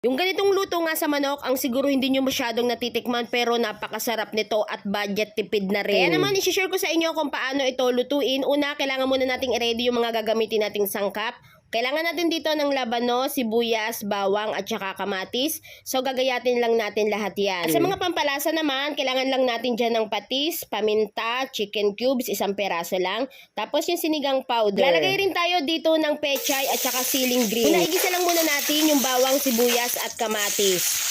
Yung ganitong luto nga sa manok, ang siguro hindi nyo masyadong natitikman pero napakasarap nito at budget tipid na rin. Kaya naman, isi-share ko sa inyo kung paano ito lutuin. Una, kailangan muna nating i-ready yung mga gagamitin nating sangkap. Kailangan natin dito ng labanos, sibuyas, bawang at saka kamatis. So gagayatin lang natin lahat yan. At sa mga pampalasa naman, kailangan lang natin dyan ng patis, paminta, chicken cubes, isang peraso lang. Tapos yung sinigang powder. Lalagay rin tayo dito ng pechay at saka siling green. Igisa lang muna natin yung bawang, sibuyas at kamatis.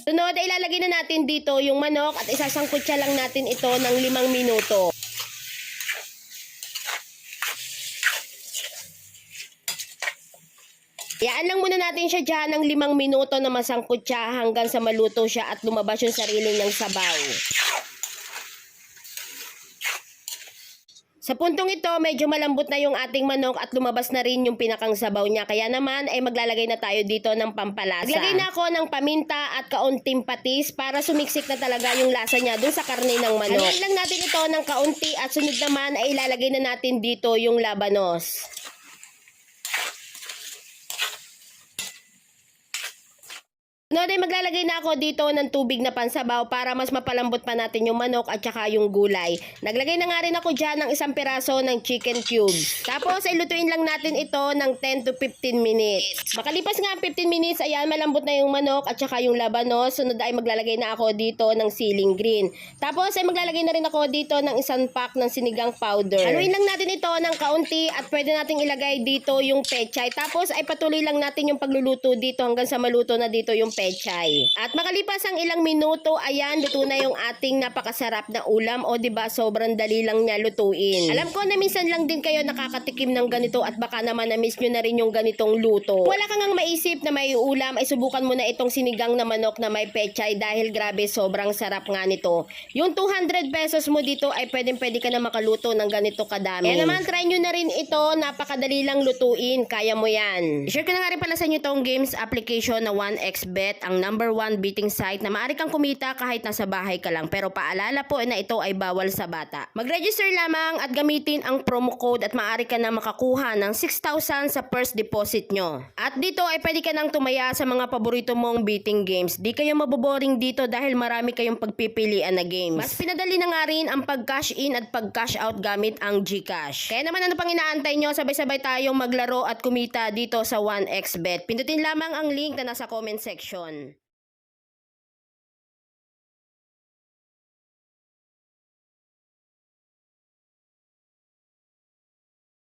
Sunod ay ilalagay na natin dito yung manok at isasangkutsa lang natin ito ng 5 minuto. Yaan lang muna natin siya dyan ng 5 minuto na masangkutsa hanggang sa maluto siya at lumabas yung sarili niyang sabaw. Sa puntong ito, medyo malambot na yung ating manok at lumabas na rin yung pinakang sabaw niya. Kaya naman ay maglalagay na tayo dito ng pampalasa. Naglagay na ako ng paminta at kaunting patis para sumiksik na talaga yung lasa niya dun sa karne ng manok. Haluin lang natin ito ng kaunti at sunod naman ay ilalagay na natin dito yung labanos. Sunod ay maglalagay na ako dito ng tubig na pansabaw para mas mapalambot pa natin yung manok at saka yung gulay. Naglagay na nga rin ako dyan ng isang piraso ng chicken cubes. Tapos ay lutuin lang natin ito ng 10 to 15 minutes. Makalipas nga 15 minutes, ayan, malambot na yung manok at saka yung labanos. Sunod ay maglalagay na ako dito ng siling green. Tapos ay maglalagay na rin ako dito ng isang pack ng sinigang powder. Haluin lang natin ito ng kaunti at pwede nating ilagay dito yung pechay. Tapos ay patuloy lang natin yung pagluluto dito hanggang sa maluto na dito yung pechay. At makalipas ang ilang minuto, ayan, luto na yung ating napakasarap na ulam. O diba, sobrang dali lang niya lutuin. Alam ko na minsan lang din kayo nakakatikim ng ganito at baka naman na-miss nyo na rin yung ganitong luto. Wala kang ang maisip na may ulam, ay subukan mo na itong sinigang na manok na may pechay dahil grabe, sobrang sarap nga nito. Yung 200 pesos mo dito ay pwede ka na makaluto ng ganito kadami. Kaya naman, try nyo na rin ito. Napakadali lang lutuin. Kaya mo yan. I-share ko na nga rin pala sa inyo itong games application na 1xBet, ang #1 betting site na maaari kang kumita kahit nasa bahay ka lang. Pero paalala po na ito ay bawal sa bata. Mag-register lamang at gamitin ang promo code at maaari ka na makakuha ng 6,000 sa first deposit nyo. At dito ay pwede ka nang tumaya sa mga paborito mong betting games. Di kayo maboboring dito dahil marami kayong pagpipilian na games. Mas pinadali na nga rin ang pag-cash in at pag-cash out gamit ang GCash. Kaya naman, ano pang inaantay nyo? Sabay-sabay tayong maglaro at kumita dito sa 1xBet. Pindutin lamang ang link na nasa comment section.